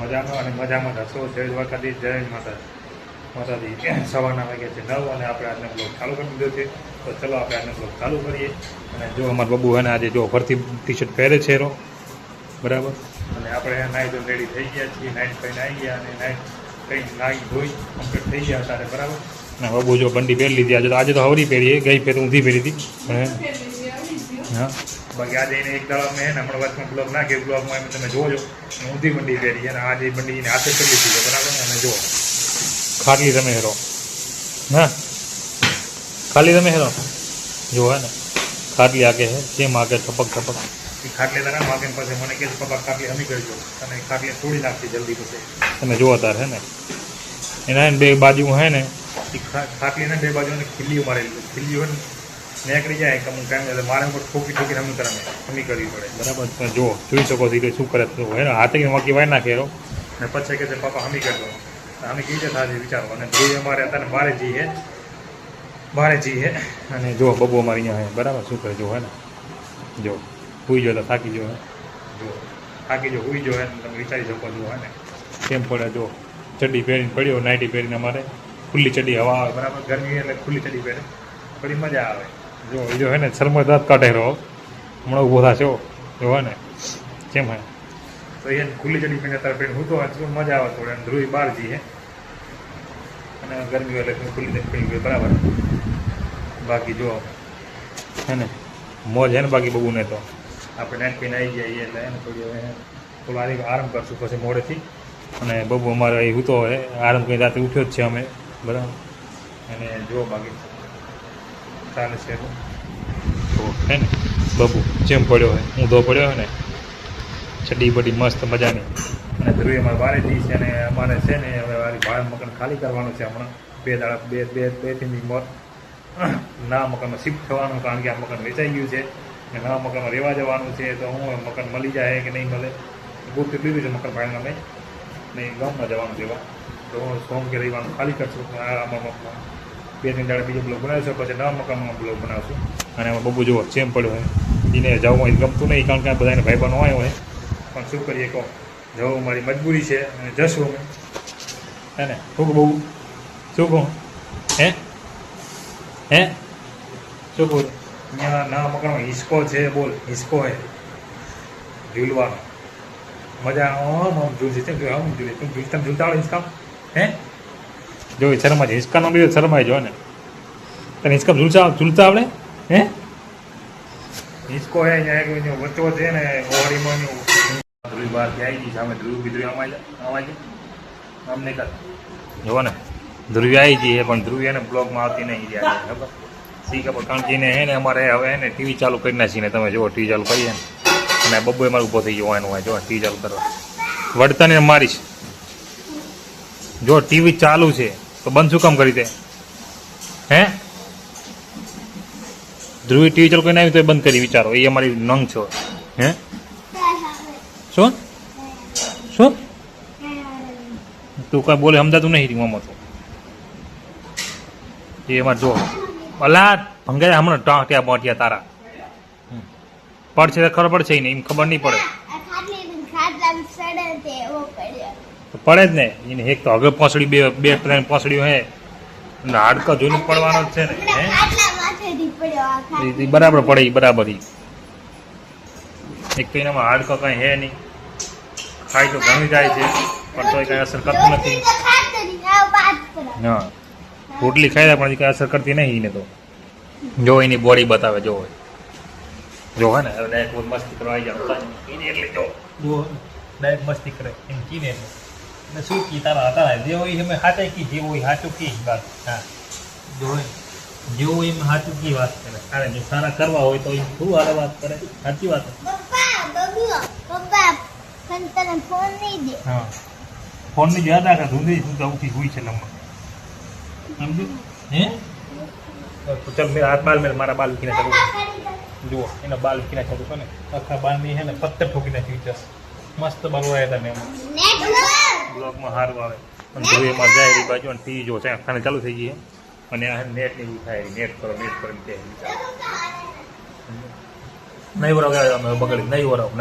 મજામાં અને મજામાં હશો. જય દ્વારકાધીશ, જય માતાજી. સવારના વાગ્યા છે 9 અને આપણે આજનો બ્લોગ ચાલુ કરી દીધો છે. તો ચલો આપણે આજનો બ્લોગ ચાલુ કરીએ. અને જો અમારા બબુ એને આજે જો ફરતી ટી-શર્ટ પહેરે છે એરો બરાબર. અને આપણે નાઈ ધોઈને રેડી થઈ ગયા છીએ. નાઈટ કરીને આવી ગયા અને નાઈટ કંઈ નાઈ ધોઈ કમ્પ્લીટ થઈ ગયા ત્યારે બરાબર. અને બબુ જો બંડી પહેરી લીધી. આજે તો હવરી પહેરીએ, ગઈ ફેર ઊંધી પહેરી હતી. હા બાકી આજે એને એક દાડા મેં હમણાં વચમાં બ્લોગ નાખ્યો. બ્લોગમાં તમે જોજો ઊંધી બંડી પહેરી અને આજે બંડી એને હાથે કરી લીધી છે બરાબર. અને જો ખાટલી તમે હેરો હા ખાલી તમે હેરો જો હે ને ખાટલી આગે હે કેમ આગે ટપક ટપક એ ખાટલી તને માગે પછી મને કે પપ્પા ખાટલી હમી કરજો અને ખાટલી તોડી નાખતી જલ્દી પછી તમે જો તાર હે ને એના બે બાજુ હે ને એ ખાટલીને બે બાજુને ખીલીઓ મારેલી ખીલીઓ ને નીકળી જાય કે હું કાંઈ એટલે મારે ઉપર ઠોકી ઠોકીને હમી કરવી પડે બરાબર. તમે જો જોઈ શકો છો શું કરે તો હે ને હાથે વાંકી વાય નાખે એરો ને પછી કે પપ્પા હમી કરજો અમે કઈ જતા વિચારો. અને જોઈ અમારે અત્યારે બારે જી હે અને જો બબુ અમારી અહીંયા હે બરાબર. શું કરે જો હે ને જો હુઈ જો તો થાકી જો હે જો થાકી જો હુઈ જો હે તમે વિચારી શકો છો હે ને કેમ પડે. જો ચડ્ડી પહેરીને પડ્યો નાઇટી પહેરીને અમારે ખુલ્લી ચડ્ડી હવા આવે બરાબર. ગરમી એટલે ખુલ્લી ચડ્ડી પહેરે થોડી મજા આવે. જો એ જો હે ને શરમો દાંત કાઢે રહો હમણાં ઊભો થશે જો હે ને કેમ હે તો એ ખુલ્લી ચડી પીને અત્યારે પેટ હું તો મજા આવે થોડે. અને ધ્રુવી બહાર જઈએ અને ગરમી એટલે ખુલ્લી ચડી પડી ગઈ બરાબર. બાકી જો હે ને મોજ હે ને બાકી બબુને તો આપણે નાઈટ પીને આવી જઈએ એટલે એને થોડી હવે થોડું આરામ કરશું પછી મોડેથી. અને બબુ અમારે અહીં હું તો હે આરામ કરી રાતે ઉઠ્યો જ છે અમે બરાબર. અને જો બાકી ચાલે છે તો હે ને બબુ જેમ પડ્યો હોય ઊંધો પડ્યો હોય ને ચડી બડી મસ્ત મજાની. અને ધ્રુવી અમારે બારે જી છે અને અમારે છે ને હવે મારી ભાડે મકાન ખાલી કરવાનું છે હમણાં 2 દાડા 2-3 દી નવા મકાનમાં શિફ્ટ થવાનું કારણ કે આ મકાન વેચાઈ ગયું છે અને નવા મકાનમાં રહેવા જવાનું છે. તો હું મકાન મળી જાય કે નહીં મળે ગોતી લીધું છે મકાન ભાડે અમે નહીં ગામમાં જવાનું રહેવા. તો હું સોમ કે રવિવારનું ખાલી કરશું. આમાં 2-3 દાડા બીજો બ્લોગ બનાવીશું પછી નવા મકાનમાં બ્લોગ બનાવશું. અને એમાં બબુ જુઓ ચેમ પડ્યો હોય એને જવું હોય ગમતું નહીં કારણ કે બધાને ભાઈબંધો આવ્યો હોય પણ શું કરીએ કહો જવું મારી મજબૂરી છે અને જશું અમે હે ને. શું બહુ શું કહું હે શું કહું અહીંયા નવા મકાનમાં હિસકો છે બોલ હિસકો હે ઝૂલવાનો મજા આમ ઝૂલશે કેમ આમ ઝૂલે તું ઝૂલતા ઝૂલતા આવડે હિસકા હે જો શરમા છે હિસકાનો લીધે શરમાય જો ને તને હિસકા ઝૂલતા આવડે હે હિસકો હે અહીંયા વચ્ચો છે ને ઓહરીમાં ધ્રુવી બહારથી આવી ગઈ સામે ધ્રુવી આમાં અમને કર જોવો ને ધ્રુવી આવી જઈએ પણ ધ્રુવી એને બ્લોગમાં આવતી નહીં રહ્યા ખબર સી ખબર કારણ કે એને હે ને અમારે હવે એને ટીવી ચાલુ કરી નાખીને તમે જુઓ ટીવી ચાલુ કરીએ ને અને બબ્બુ અમારે ઊભો થઈ ગયો એનું જો ટીવી ચાલુ કરવા વળતાને મારીશ. જો ટીવી ચાલુ છે તો બંધ શું કામ કરી દે હે ધ્રુવી ટીવી ચાલુ કરીને આવી તો બંધ કરી વિચારો એ અમારી નંગ છો હે શું શું તું કાંઈ બોલે સમજાતું નહીં રીમામાં તો એ એમાં જો અલા ભંગાય હમણાં ટાંટ્યા બોટ્યા તારા પડશે તો ખબર પડશે ને એમ ખબર નહીં પડે પડે જ ને એને એક તો હવે પોસડી બે ત્રણ પોસડીઓ હે હાડકા જોઈને પડવાનો જ છે ને હે બરાબર પડે એ બરાબર એક તો એનામાં હાડકા કાંઈ હે નહીં ખાઈ તો ઘણી જાય છે પણ તોય કાંઈ અસર કરતું નથી. હા રોટલી ખાઈ પણ કાંઈ અસર કરતી નહીં એને તો જો એની બોડી બતાવે જો હે ને ડાયરેક્ટ મસ્તી કરવા આવી જાવ એટલે જો ડાયરેક્ટ મસ્તી કરે એમ કીને એટલે શું કી તારા હતા જે હોય એમ સાચા કી જે હોય સાચું કી વાત હા જો જેવું હોય એમ સાચું કી વાત કરે. અરે જો સારા કરવા હોય તો શું હારે વાત કરે સાચી વાત હા ફોન ની યાદ રાખે ધૂંધી શું સૌથી હોય છે લંબા સમજ્યું હે ચાલ મેં હાથ બાલ મેં મારા બાલ મૂકીને ચાલુ જુઓ એના બાલ મૂકીને ચાલુ છો ને આખા બાલની હે ને પત્તર ઠોકી નાખી જશે મસ્ત બાલ રહ્યા હતા મેં બ્લોગમાં સારું આવે અને જોઈએ એમાં જાય એ બાજુ અને ટીવી જો છે આખાને ચાલુ થઈ ગઈ અને આ નેટ ની એવું થાય નેટ કરો કે નહીં વરાવ અમે બગડી નહીં વરાવ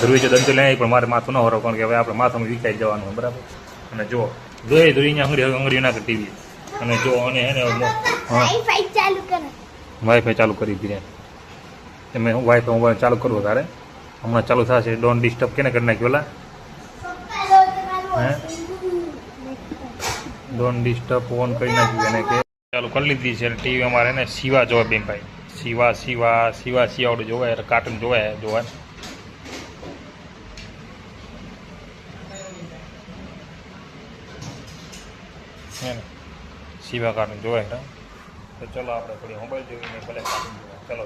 ધ્રુવી જો દંતો લઈ પણ મારે માથું ન હરો કારણ કે હવે આપણે માથામાં વિકાઈ જવાનું હોય બરાબર. અને જો ધ્રુવી અહીંયા અંગડી ના ટીવી અને જો અને હે ને વાઈફાઈ ચાલુ કરી દીધી તમે હું વાઈફાઈ ચાલુ કરવો તારે હમણાં ચાલુ થશે. ડોન્ટ ડિસ્ટર્બ કેને કરી નાખ્યું ઓલા હે ડોન્ટ ડિસ્ટર્બ ઓન કરી નાખ્યું એને કે ચાલુ કરી લીધી છે. ટીવી અમારે ને શિવા જોવે બેન ભાઈ શિવાવડું જોવાય કાર્ટૂન જોવાય હે ને શિવા કાર્ટૂન જોવાય તો ચલો આપણે થોડી મોબાઈલ જોઈને ભલે કાર્ટૂન જોવાય. ચલો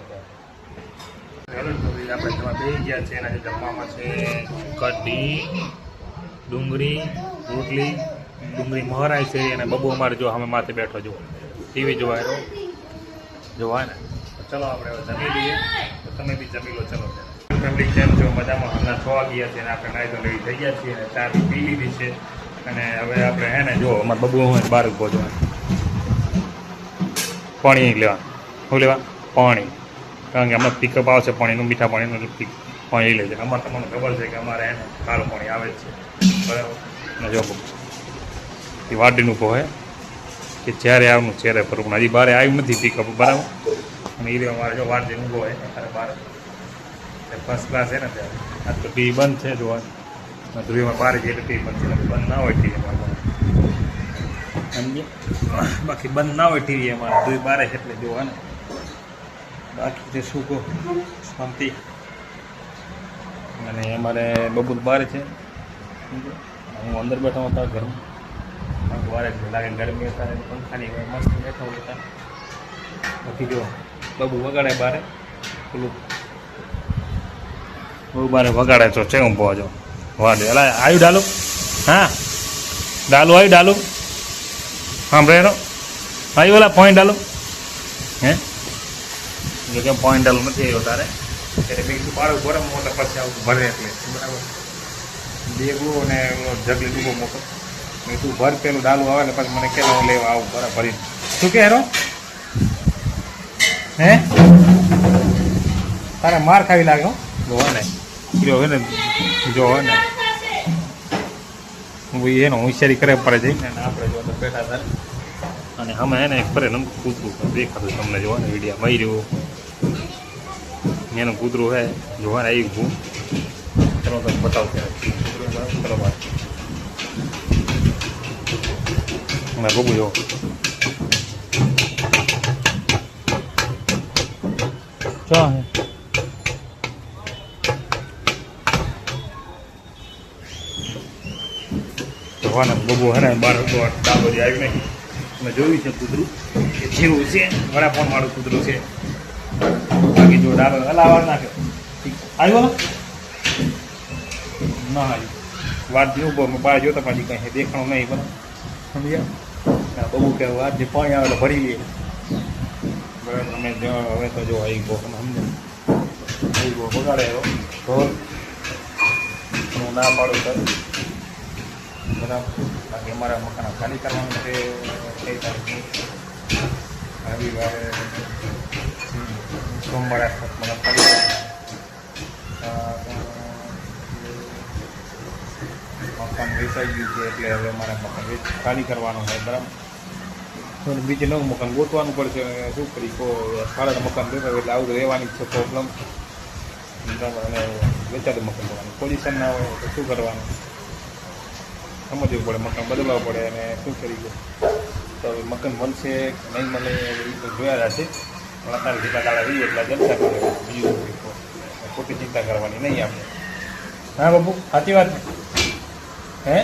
આપણે જમવા બેસી ગયા છે. એના જમવામાં છે કઢી ડુંગળી રોટલી ડુંગળી મહરાય છે અને બબુ અમારે જો અમે માથે બેઠો જો ટીવી જોવાય ને. ચલો આપણે હવે જમી લઈએ તો તમે બી જમી લો. ચલો ફેમિલી કેમ છો મજામાં? હમણાં 6 વાગ્યા છે અને આપણે નાઈ તો લઈ થઈ ગયા છીએ અને ચા પી લીધી છે અને હવે આપણે હે ને જો અમારે બબુ હોય બહાર ઉભો જો પાણી લેવા શું લેવા પાણી કારણ કે હમણાં પિકઅપ આવશે પાણીનું મીઠા પાણીનું પાણી લે છે. અમારે તમને ખબર છે કે અમારે એને ખારું પાણી આવે જ છે બરાબર. અને જો એ વાડીનું કહો હે કે જ્યારે આવનું ચહેરે પર પણ હજી બહાર આવ્યું નથી પિકઅપ બરાબર. અને એ અમારે જો વાડી ઊંઘો હોય ત્યારે બહાર ફર્સ્ટ ક્લાસ છે ને ત્યારે આજ તો ટીવી બંધ છે જોવાનું ધ્રુવીમાં બહાર જઈએ તો ટીવી બંધ છે બંધ ના હોય ટીવી અમારે સમજે બાકી બંધ ના હોય ટીવી અમારે ધ્રુવી બહાર એટલે જોવા ને બાકી તે શું કહો શાંતિ. અને અમારે બબુ બહાર છે હું અંદર બેઠો હતા ઘરમાં વારે લાગે ગરમી હતા પંખાની મસ્ત બેઠો હતા. બાકી જો બબુ વગાડે બારે પેલું બહુ બારે વગાડે તો છે હું પહોંચો વાડે અલા આવ્યું ડાલુ હા ડાલુ આવ્યું ડાલુ સાંભળે આવ્યું ઓલા પોઈન્ટ ડાલુ હે જો કે પોઈન્ટ ડાલુ નથી આવ્યો તારે ત્યારે બીજું બાળક ગરમ મોટો પછી આવું ભરે એટલે બરાબર દેવું અને જગલી ડૂબો મોટો તું ભર પેલું ડાલું આવે ને પછી મને કે હું લેવા આવું બરાબર ભરીને શું કે હેરો હે તારે માર ખાવી લાગે જોવા ને કીધો હોય ને જો હોય ને એનો હોશિયારી કરે પડે જઈને આપણે જો બેઠા હતા અને અમે એને એક ફરે કૂતરું દેખાતું તમને જોવા ને વિડીયો મર્યું એનું કૂતરું હે જોવા ને આવી ગયું. ચલો તમે બતાવશે ચલો ભાઈ મેં બબુ જો ચા હે જોવાના બબુ હે ને બાર ડાબો જે આવ્યું નહીં મેં જોયું છે કૂતરું એ જેવું છે વડાપાઉં વાળું કૂતરું છે. બાકી જો ડાબો હલાવા નાખે આવ્યો ના હારી વાત જેવું બહુ બહાર જોતા પાછી કંઈ દેખાણું નહીં બરાબર સમજ્યા. બબુ કે વાત જે પાણી આવે તો ભરી લઈએ બરાબર. અમે હવે તો જો આવી ગયો સમજ્યા આવી ગયો બગાડે તો હું ના પાડું સર બરાબર. બાકી અમારા મકાન ખાલી કરવાનું છે કઈ તારીખે રવિવારે સોમવારે મકાન ખાલી મકાન વેચાઈ ગયું છે એટલે હવે અમારે મકાન ખાલી કરવાનું હોય બરાબર. બીજે નવું મકાન ગોતવાનું પડશે શું કરી સારા મકાન દેખાય એટલે આવું રહેવાની છે પ્રોબ્લેમ અને વેચાતું મકાન કરવાનું પોઝિશન ના હોય તો શું કરવાનું સમજવું પડે મકાન બદલાવવું પડે અને શું કરી ગયું તો હવે મકાન મળશે નહીં મળે એ તો જોયા છે પણ અત્યારે જેટલા દાડા રહીએ એટલા જલસા કરે બીજું ખોટી ચિંતા કરવાની નહીં આપણે. હા બાબુ સાચી વાત ને હે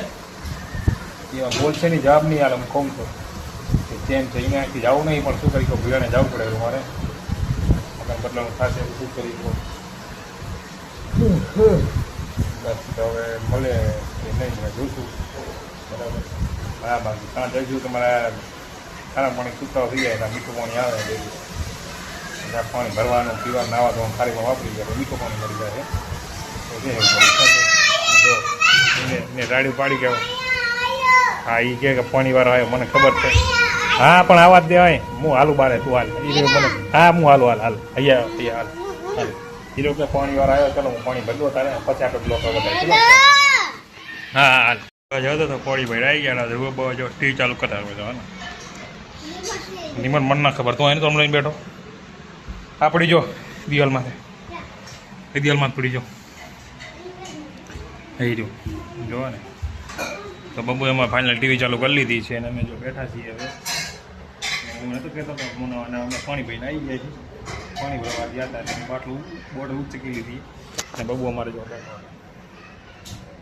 એમાં બોલશે નહીં જવાબ નહીં હાલ હું કહું છું તેમ છે અહીંયાથી જવું નહીં પણ શું કરી કહું ભીડાને જવું પડે મારે મકાન બદલાવું થશે શું કરી કહું બસ તો હવે મળે કે નહીં મને જોઈશું બરાબર. હા બાકી ત્યાં જઈશું તમારા ખારા પાણી છૂટાવ થઈ જાય ત્યાં મીઠું પાણી આવે એટલે પાણી ભરવાનું પીવાનું નાવા ધોવાનું ખારીમાં વાપરી જાય મીઠું પાણી મળી જાય જો એને રાડ્યું પાડી કહેવાય. હા એ કે પાણીવાળો આવ્યો મને ખબર છે. હા પણ આવા જ દેવાય હું હાલું બારે તું હાલ એ મને હા હું હાલું હાલ અહીંયા હાલ હાલ એ લોકો પાણી વાર આવ્યો, ચલો હું પાણી ભરલો તારે પછી આપણે બ્લોક બતાવીશું. હા હા જતો તો પાણી ભાઈ આવી ગયા જો ટીવી ચાલુ કરાવે તો ને નિમન મન ના ખબર તો એને તો હમણાં બેઠો આ પડી જો દિવાલમાં એ દિવાલમાં જ પડી જો એ રહ્યું જોવા ને તો બબુ એમાં ફાઇનલ ટીવી ચાલુ કરી લીધી છે અને અમે જો બેઠા છીએ હવે. હું નતો કહેતો અમે પાણી ભાઈને આવી ગયા છીએ, પાણી ભરવા ગયા હતા બાટલું બોટ ઉચકી લીધી અને બબુ અમારે જો બેઠો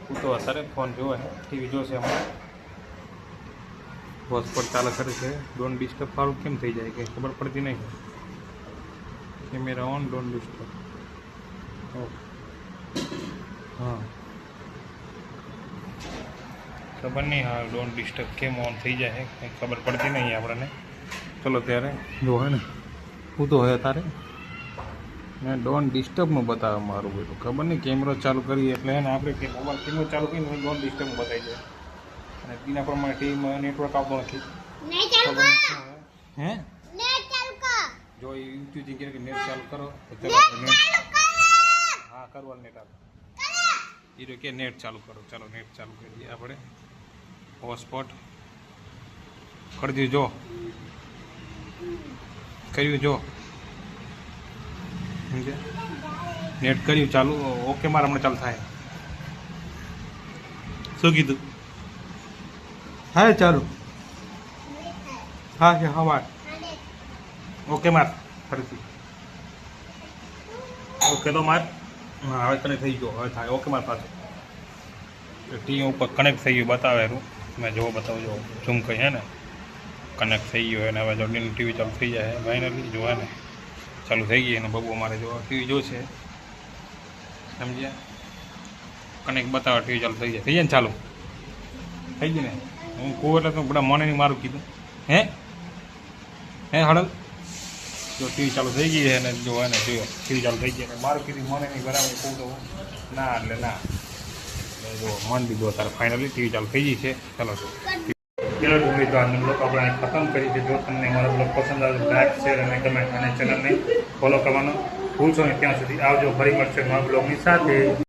હું તો અત્યારે ફોન જોવે ટીવી જોશે અમારે હોટસ્પોટ ચાલે કરે છે. ડોન્ટ ડિસ્ટર્બ સારું કેમ થઈ જાય કંઈ ખબર પડતી નહીં. Camera on don't disturb. હા ખબર નહીં હા ડોન્ટ ડિસ્ટર્બ કેમ ઓન થઈ જાય કંઈ ખબર પડતી નહીં આપણને. ચલો ત્યારે જો હે ને હું તો હોય તારે ને ડોન્ટ ડિસ્ટર્બનું બતાવે મારું બધું ખબર નહીં કેમેરો ચાલુ કરીએ એટલે હે ને આપણે કે મોબાઈલ કેમેરો ચાલુ કરીને ડોન્ટ ડિસ્ટર્બ બતાવી જાય અને તેના પ્રમાણે ટીવીમાં નેટવર્ક આવતો નથી. હે જો યુટ્યુબ જગ્યાએ કે નેટ ચાલુ કરો તો ચલો હા કરવાનું નેટ આવે એ જો કે નેટ ચાલુ કરો. ચાલો નેટ ચાલુ કરીએ આપણે હોટસ્પોટ કરી દીધું જો કર્યું જો નેટ કર્યું ચાલુ ઓકે મારે હમણાં ચાલુ થાય. શું કીધું હા ચાલુ હા કે હા માર ઓકે માર ફરીથી ઓકે તો માર હા હવે કનેક્ટ થઈ ગયો હવે થાય ઓકે માર પાછું ટીવી ઉપર કનેક્ટ થઈ ગયું બતાવે એનું મેં જોવો બતાવજો ઝૂમ કહી હે ને કનેક્ટ થઈ ગયો અને હવે જો ટીવી ચાલુ થઈ જાય ફાઇનલી જોવા ને ચાલુ થઈ ગઈ અને બબુ અમારે જો ટીવી જોશે સમજ્યા કનેક્ટ બતાવે ટીવી ચાલુ થઈ જાય ને ચાલુ થઈ ગઈ ને હું કહું એટલે તો બધા મને નહીં મારું કીધું હે હળલ જો ટીવી ચાલુ થઈ ગઈ છે ને જો એને જોયો ટીવી ચાલુ થઈ ગઈ અને મારું કીધું મને નહીં બરાબર કહું તો ના એટલે ના જો મન દીધું તારે ફાઇનલી ટીવી ચાલુ થઈ ગઈ છે. ચાલો ચલો મિત્રો આજનો બ્લોગ આપણે ખતમ કરી છે. જો તમને મારો બ્લોગ પસંદ આવે લાઈક શેર અને કમેન્ટ અને ચેનલને ફોલો કરવાનો ભૂલશો નહીં. ત્યાં સુધી આવજો ફરી મળશે મારા બ્લોગની સાથે.